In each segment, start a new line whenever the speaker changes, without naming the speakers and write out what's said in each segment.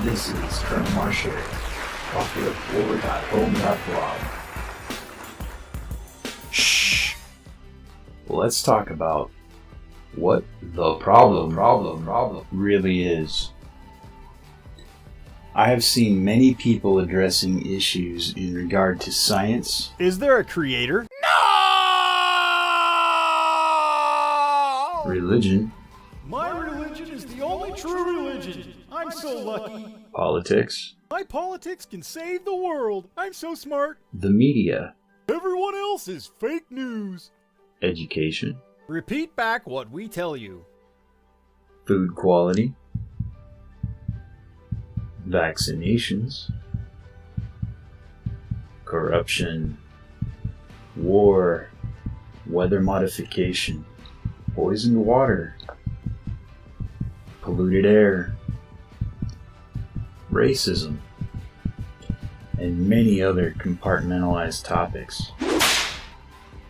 This is Colonel Marshall, author of War.home.blog. Shh! Let's talk about what the problem really is. I have seen many people addressing issues in regard to science.
Is there a creator?
No!
Religion.
My religion is the only true religion. I'm so lucky.
Politics.
My politics can save the world. I'm so smart.
The media.
Everyone else is fake news.
Education.
Repeat back what we tell you.
Food quality. Vaccinations. Corruption. War. Weather modification. Poisoned water. Polluted air. Racism. And many other compartmentalized topics.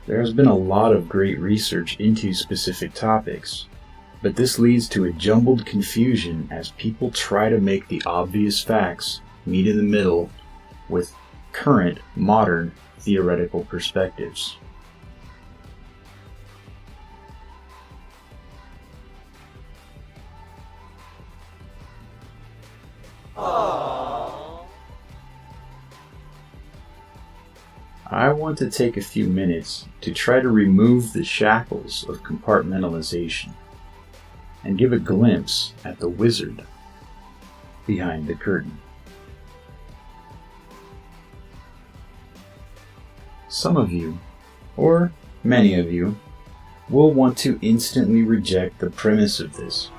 There has been a lot of great research into specific topics, but this leads to a jumbled confusion as people try to make the obvious facts meet in the middle with current, modern, theoretical perspectives. I want to take a few minutes to try to remove the shackles of compartmentalization and give a glimpse at the wizard behind the curtain. Some of you, or many of you, will want to instantly reject the premise of this.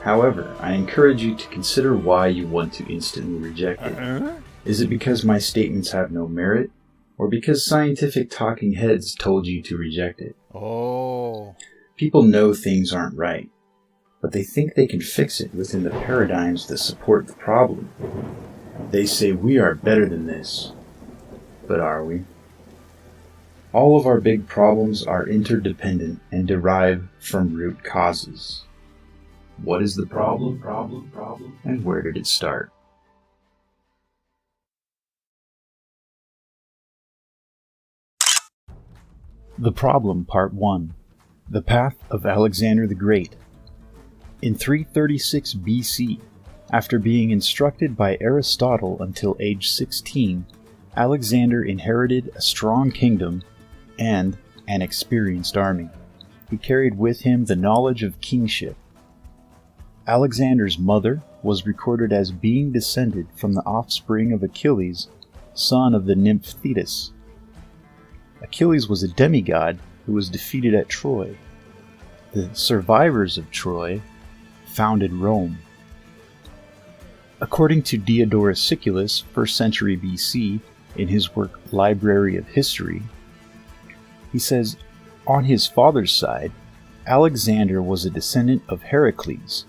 However, I encourage you to consider why you want to instantly reject it. Is it because my statements have no merit? Or because scientific talking heads told you to reject it?
Oh.
People know things aren't right, but they think they can fix it within the paradigms that support the problem. They say we are better than this. But are we? All of our big problems are interdependent and derive from root causes. What is the problem? And where did it start? The Problem, Part 1. The Path of Alexander the Great. In 336 BC, after being instructed by Aristotle until age 16, Alexander inherited a strong kingdom and an experienced army. He carried with him the knowledge of kingship. Alexander's mother was recorded as being descended from the offspring of Achilles, son of the nymph Thetis. Achilles was a demigod who was defeated at Troy. The survivors of Troy founded Rome. According to Diodorus Siculus, 1st century BC, in his work Library of History, he says, on his father's side, Alexander was a descendant of Heracles,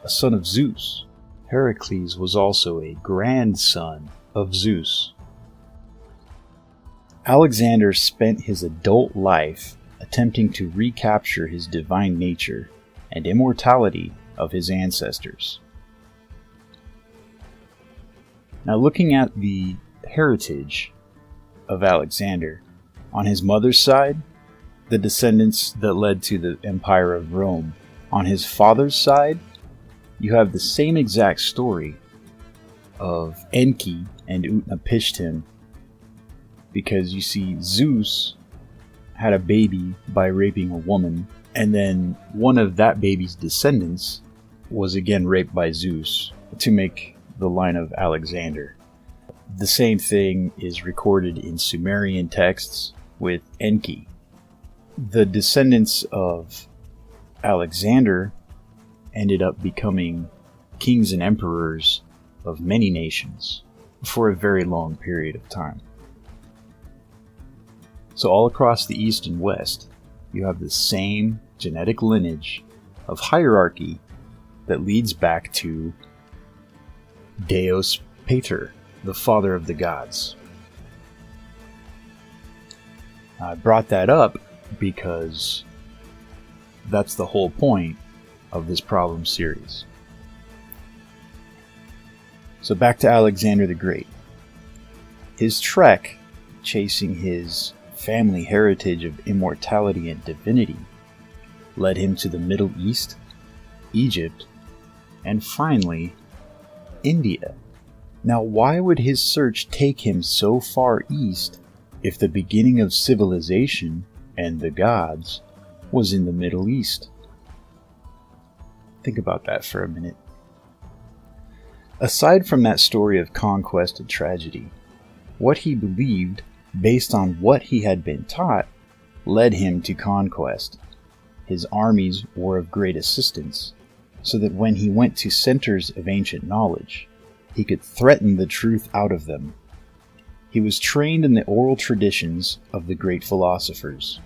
a son of Zeus. Heracles was also a grandson of Zeus. Alexander spent his adult life attempting to recapture his divine nature and immortality of his ancestors. Now, looking at the heritage of Alexander, on his mother's side, the descendants that led to the Empire of Rome. On his father's side, you have the same exact story of Enki and Utnapishtim, because you see Zeus had a baby by raping a woman, and then one of that baby's descendants was again raped by Zeus to make the line of Alexander. The same thing is recorded in Sumerian texts with Enki. The descendants of Alexander ended up becoming kings and emperors of many nations for a very long period of time. So all across the East and West, you have the same genetic lineage of hierarchy that leads back to Deus Pater, the father of the gods. I brought that up because that's the whole point of this problem series. So back to Alexander the Great. His trek, chasing his family heritage of immortality and divinity, led him to the Middle East, Egypt, and finally, India. Now, why would his search take him so far east if the beginning of civilization and the gods was in the Middle East? Think about that for a minute. Aside from that story of conquest and tragedy, what he believed, based on what he had been taught, led him to conquest. His armies were of great assistance, so that when he went to centers of ancient knowledge, he could threaten the truth out of them. He was trained in the oral traditions of the great philosophers.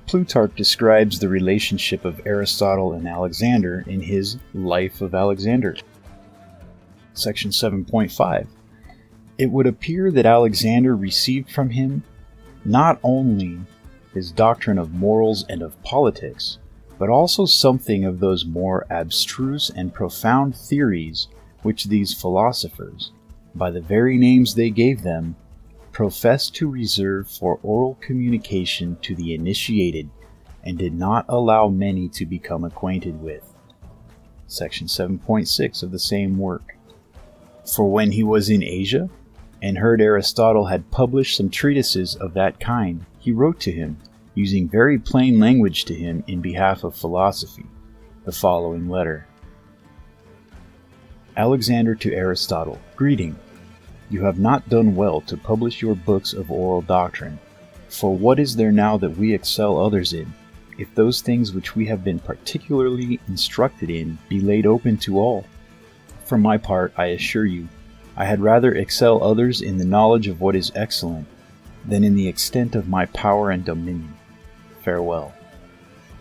Plutarch describes the relationship of Aristotle and Alexander in his Life of Alexander. Section 7.5. It would appear that Alexander received from him not only his doctrine of morals and of politics, but also something of those more abstruse and profound theories which these philosophers, by the very names they gave them, professed to reserve for oral communication to the initiated, and did not allow many to become acquainted with. Section 7.6 of the same work. For when he was in Asia, and heard Aristotle had published some treatises of that kind, he wrote to him, using very plain language to him in behalf of philosophy, the following letter. Alexander to Aristotle, greeting. You have not done well to publish your books of oral doctrine. For what is there now that we excel others in, if those things which we have been particularly instructed in be laid open to all? For my part, I assure you, I had rather excel others in the knowledge of what is excellent, than in the extent of my power and dominion. Farewell.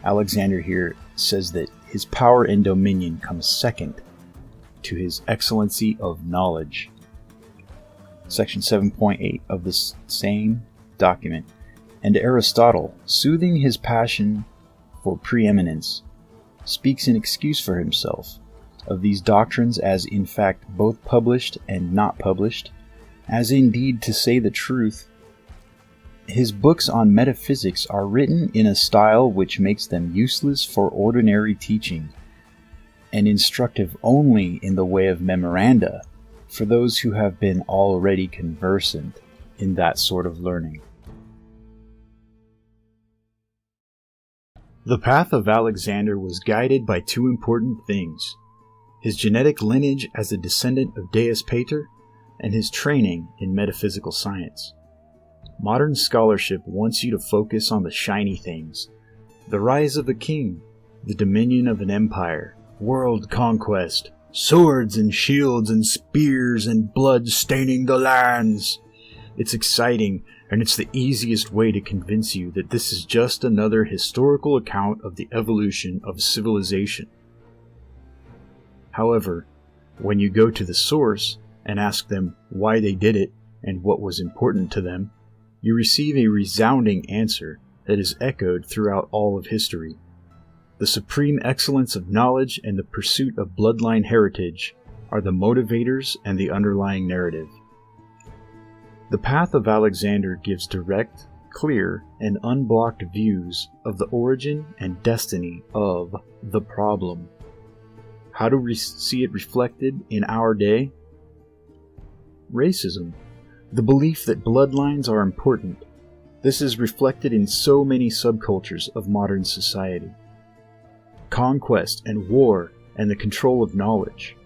Alexander here says that his power and dominion comes second to his excellency of knowledge. Section 7.8 of this same document. And Aristotle, soothing his passion for preeminence, speaks in excuse for himself of these doctrines as in fact both published and not published, as indeed, to say the truth, his books on metaphysics are written in a style which makes them useless for ordinary teaching, and instructive only in the way of memoranda for those who have been already conversant in that sort of learning. The path of Alexander was guided by two important things: his genetic lineage as a descendant of Deus Pater, and his training in metaphysical science. Modern scholarship wants you to focus on the shiny things: the rise of a king, the dominion of an empire, world conquest, swords and shields and spears and blood staining the lands. It's exciting, and it's the easiest way to convince you that this is just another historical account of the evolution of civilization. However, when you go to the source and ask them why they did it and what was important to them, you receive a resounding answer that is echoed throughout all of history. The supreme excellence of knowledge and the pursuit of bloodline heritage are the motivators and the underlying narrative. The path of Alexander gives direct, clear, and unblocked views of the origin and destiny of the problem. How do we see it reflected in our day? Racism. The belief that bloodlines are important. This is reflected in so many subcultures of modern society. Conquest and war and the control of knowledge.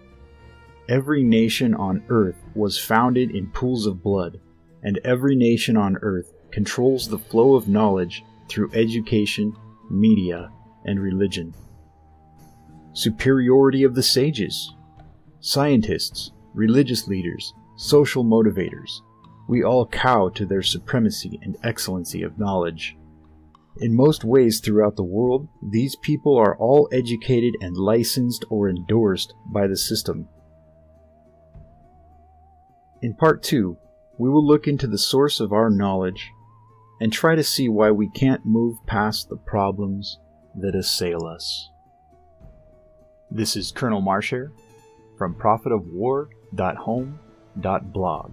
Every nation on earth was founded in pools of blood, and every nation on earth controls the flow of knowledge through education, media, and religion. Superiority of the sages. Scientists, religious leaders, social motivators. We all cow to their supremacy and excellency of knowledge. In most ways throughout the world, these people are all educated and licensed or endorsed by the system. In Part 2, we will look into the source of our knowledge and try to see why we can't move past the problems that assail us. This is Colonel Marshare, from profitofwar.home.blog.